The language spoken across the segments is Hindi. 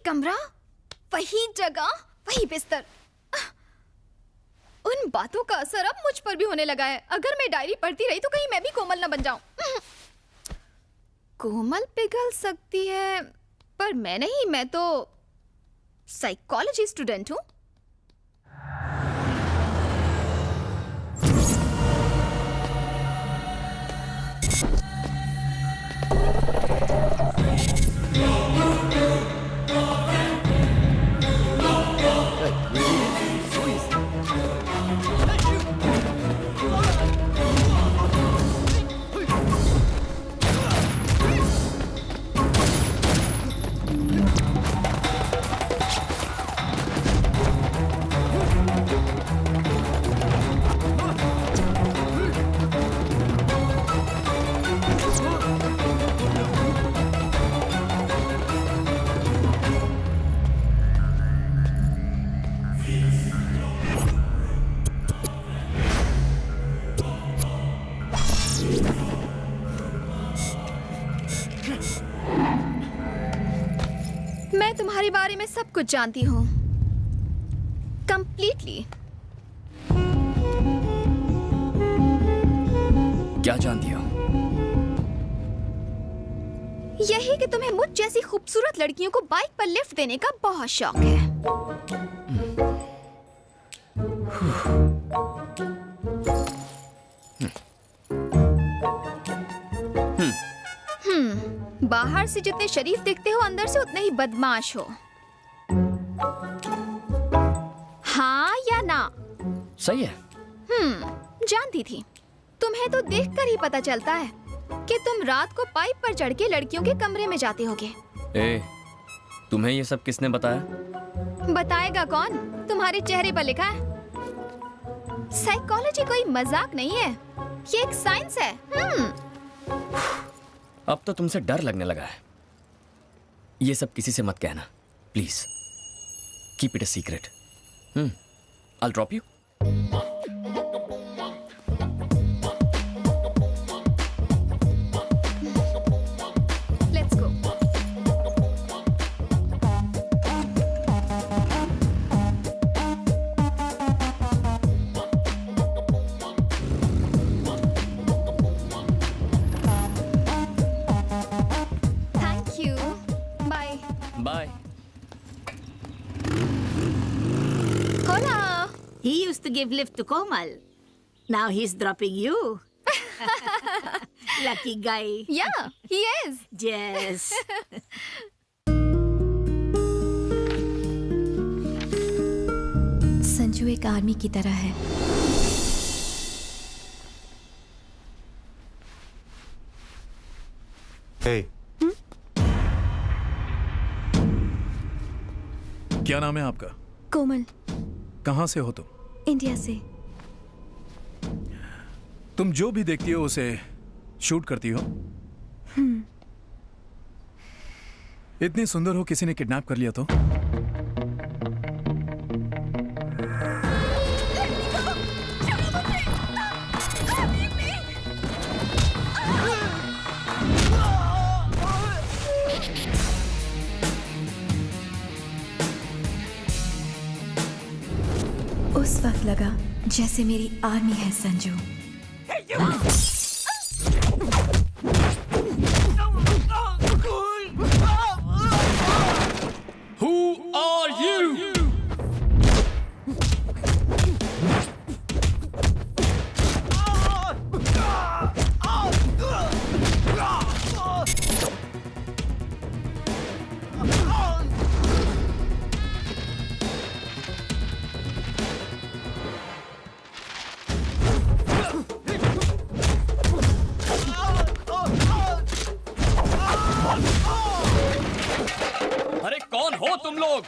कमरा, वही जगह, वही बिस्तर। उन बातों का असर अब मुझ पर भी होने लगा है। अगर मैं डायरी पढ़ती रही तो कहीं मैं भी कोमल न बन जाऊं। कोमल पिघल सकती है पर मैं नहीं, मैं तो साइकोलॉजी स्टूडेंट हूं। मैं तुम्हारे बारे में सब कुछ जानती हूँ, कंप्लीटली। क्या जानती हो? यही कि तुम्हें मुझ जैसी खूबसूरत लड़कियों को बाइक पर लिफ्ट देने का बहुत शौक है। बाहर से जितने शरीफ दिखते हो, अंदर से उतने ही बदमाश हो। हाँ या ना? सही है। जानती थी। तुम्हें तो देखकर ही पता चलता है कि तुम रात को पाइप पर चढ़ के लड़कियों के कमरे में जाते होगे। तुम्हें ये सब किसने बताया? बताएगा कौन? तुम्हारे चेहरे पर लिखा है। साइकोलॉजी कोई मजाक नहीं है, ये एक साइंस है। अब तो तुमसे डर लगने लगा है। ये सब किसी से मत कहना, please. Keep it a secret. I'll drop you. Let's go. Thank you. Bye. Bye. Hola. He used to give lift to Komal. Now he's dropping you. Lucky guy. Yeah, he is. Yes. Sanju एक आर्मी की तरह है। Hey. क्या नाम है आपका? कोमल, कहाँ से हो तुम? इंडिया से। तुम जो भी देखती हो उसे शूट करती हो? इतनी सुंदर हो, किसी ने किडनैप कर लिया तो? उस वक्त लगा जैसे मेरी आर्मी है संजू। Who are you? अरे कौन हो तुम लोग?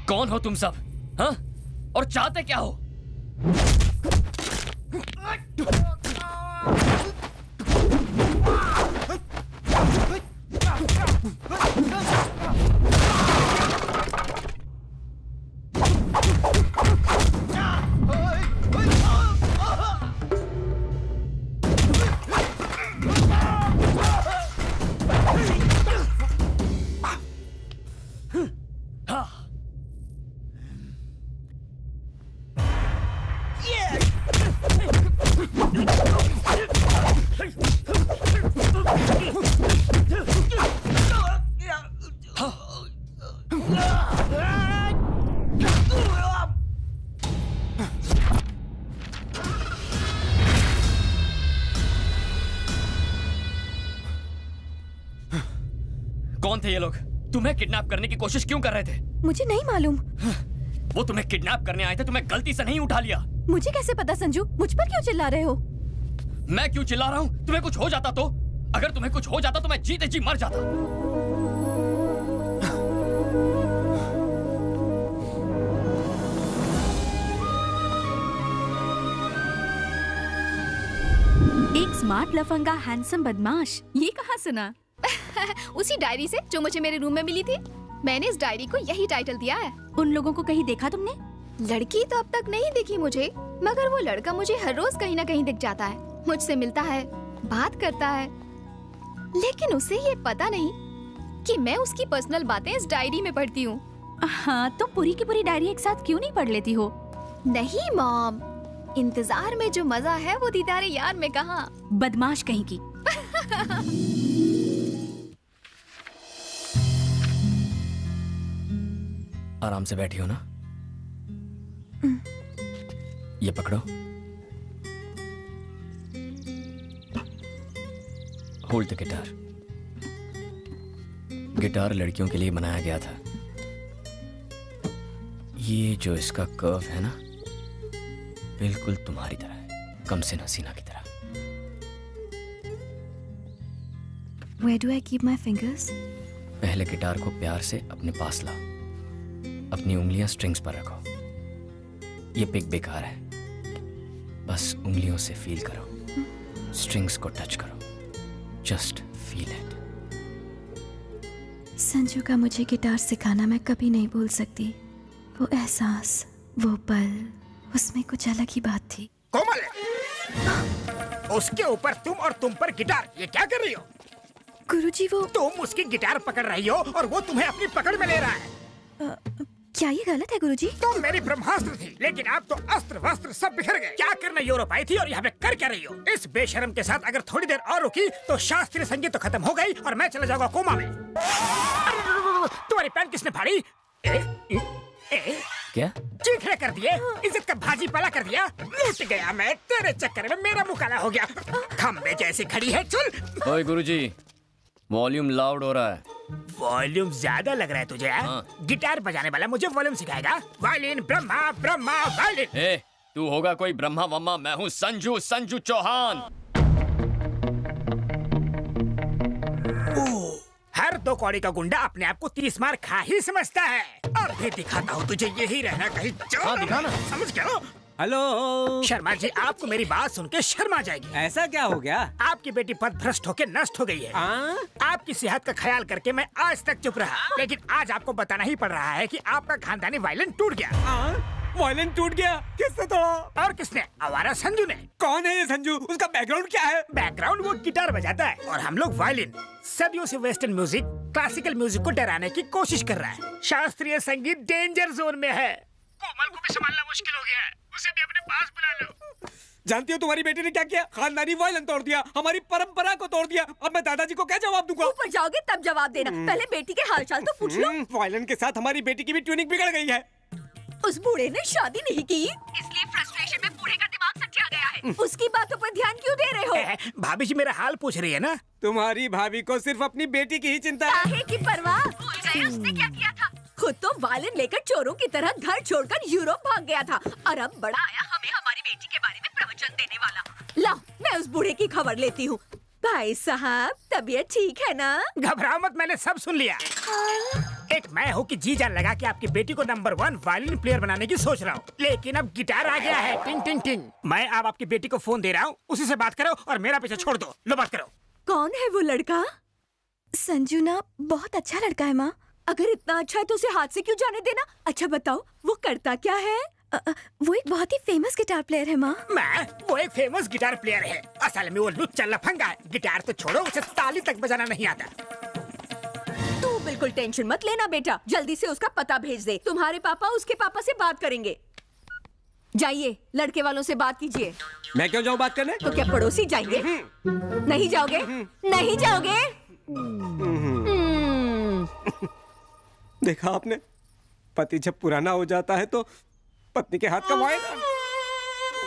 कौन हो तुम सब? हाँ? और चाहते क्या हो? कौन थे ये लोग? तुम्हें किडनैप करने की कोशिश क्यों कर रहे थे? मुझे नहीं मालूम। वो तुम्हें किडनैप करने आए थे, तुम्हें गलती से नहीं उठा लिया। मुझे कैसे पता संजू? मुझ पर क्यों चिल्ला रहे हो? मैं क्यों चिल्ला रहा हूँ? तुम्हें कुछ हो जाता तो? अगर तुम्हें कुछ हो जाता तो मैं जीते जी मर जाता। एक स्मार्ट लफंगा हैंडसम बदमाश, ये कहाँ सुना? उसी डायरी से जो मुझे मेरे रूम में मिली थी। मैंने इस डायरी को यही टाइटल दिया है। उन लोगों को कहीं देखा तुमने? लड़की तो अब तक नहीं दिखी मुझे, मगर वो लड़का मुझे हर रोज कहीं ना कहीं दिख जाता है। मुझसे मिलता है, बात करता है, लेकिन उसे ये पता नहीं कि मैं उसकी पर्सनल बातें इस डायरी में पढ़ती हूँ। हाँ, तुम पूरी की पूरी डायरी एक साथ क्यों नहीं पढ़ लेती हो? नहीं मॉम, इंतजार में जो मजा है वो दीदारे यार में कहाँ। बदमाश कहीं की। आराम से बैठी हो ना? ये पकड़ो। Hold the guitar. गिटार लड़कियों के लिए बनाया गया था। ये जो इसका कर्व है ना, बिल्कुल तुम्हारी तरह है, कम से हसीना की तरह। Where do I keep my fingers? पहले गिटार को प्यार से अपने पास लाओ। अपनी उंगलियां स्ट्रिंग्स पर रखो। ये पिक बेकार है, बस उंगलियों से फील करो, स्ट्रिंग्स को टच करो, जस्ट फील इट। संजू का मुझे गिटार सिखाना मैं कभी नहीं भूल सकती। वो एहसास, वो पल, उसमें कुछ अलग ही बात थी। कोमल, उसके ऊपर तुम और तुम पर गिटार, ये क्या कर रही हो? गुरुजी वो तुम उसकी गिटार पकड़ रही हो और वो तुम्हें अपनी पकड़ में ले रहा है। क्या ये गलत है गुरुजी? तुम मेरी ब्रह्मास्त्र थी, लेकिन अब तो अस्त्र वस्त्र सब बिखर गए। क्या करने यूरोप आई थी और यहाँ पे कर क्या रही हो? इस बेशरम के साथ अगर थोड़ी देर और रुकी तो शास्त्रीय संगीत तो खत्म हो गई और मैं चला जाऊंगा कोमा में। तुम्हारी पैंट किसने फाड़ी? क्या? चीखने कर दिए, इज्जत का भाजी पाला कर दिया। लूट गया मैं तेरे चक्कर में, मेरा मुँह काला हो गया। खम्बे जैसी खड़ी है, चल। ओए गुरुजी, वॉल्यूम लाउड हो रहा है। वॉल्यूम ज्यादा लग रहा है तुझे? गिटार बजाने वाला मुझे वॉल्यूम सिखाएगा? Violin Brahma, Brahma violin. ए, तू होगा कोई ब्रह्मा वम्मा, मैं हूँ संजू, संजू चौहान। हर दो कौड़ी का गुंडा अपने आप को 30 मार खा ही समझता है। और भी दिखाता हूँ तुझे, यही रहना कहीं। हाँ, दिखाना। समझ गया? हेलो शर्मा जी, आपको मेरी बात सुन के शर्मा जाएगी। ऐसा क्या हो गया? आपकी बेटी पदभ्रष्ट होकर नष्ट हो गई है। आपकी सेहत का ख्याल करके मैं आज तक चुप रहा, लेकिन आज आपको बताना ही पड़ रहा है कि आपका खानदानी वायलिन टूट गया। वायलिन टूट गया? किसने तोड़ा? और किसने? आवारा संजू ने। कौन है ये संजू? उसका बैकग्राउंड क्या है? बैकग्राउंड, वो गिटार बजाता है और हम लोग वायलिन। सदियों से वेस्टर्न म्यूजिक क्लासिकल म्यूजिक को डराने की कोशिश कर रहा है। शास्त्रीय संगीत डेंजर जोन में है। कोमल को भी संभालना मुश्किल हो गया है, उसे भी अपने पास बुला लो। जानती हो तुम्हारी बेटी ने क्या किया? खानदानी वायलिन तोड़ दिया, हमारी परंपरा को तोड़ दिया। अब मैं दादाजी को क्या जवाब दूंगा? ऊपर जाओगे तब जवाब देना, पहले बेटी के हालचाल तो पूछ लो। वायलिन के साथ हमारी बेटी की भी ट्यूनिंग बिगड़ गई है। उस बूढ़े ने शादी नहीं की, इसलिए फ्रस्ट्रेशन में बूढ़े का दिमाग सटिया गया है। उसकी बातों पर ध्यान क्यों दे रहे हो? भाभी जी मेरा हाल पूछ रही है ना। तुम्हारी भाभी को सिर्फ अपनी बेटी की ही चिंता है। काहे की परवाह? भूल गए उसने क्या किया था? खुद तो वायलिन लेकर चोरों की तरह घर छोड़कर यूरोप भाग गया था, और अब बड़ा आया हमें हमारी बेटी के बारे में प्रवचन देने वाला। लाओ, मैं उस बूढ़े की खबर लेती हूँ। भाई साहब, तबीयत ठीक है ना? घबराओ मत, मैंने सब सुन लिया। एक मैं हूँ कि जी जान लगा कि आपकी बेटी को नंबर 1 वायलिन प्लेयर बनाने की सोच रहा हूँ, लेकिन अब गिटार आ गया है। टिंग टिंग टिंग। मैं अब आपकी बेटी को फोन दे रहा हूँ, उसी से बात करो और मेरा पीछे छोड़ दो। लो बात करो। कौन है वो लड़का? संजू ना बहुत अच्छा लड़का है माँ। अगर इतना अच्छा है तो उसे हाथ से क्यों जाने देना? अच्छा बताओ, वो करता क्या है? वो एक बहुत ही फेमस गिटार प्लेयर है माँ। मैं? वो एक फेमस गिटार प्लेयर है असल में वो लुच्चा लफंगा है। गिटार तो छोड़ो, उसे ताली तक बजाना नहीं आता। तू बिल्कुल टेंशन मत लेना बेटा, जल्दी से उसका पता भेज दे। तुम्हारे पापा उसके पापा से बात करेंगे। जाइए, लड़के वालों से बात कीजिए। मैं क्यों जाऊँ बात करने? तो क्या पड़ोसी जाएंगे? नहीं जाओगे? नहीं जाओगे? देखा आपने, पति जब पुराना हो जाता है तो पत्नी के हाथ का वायलिन।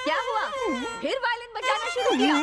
क्या हुआ? फिर वायलिन बजाना शुरू किया?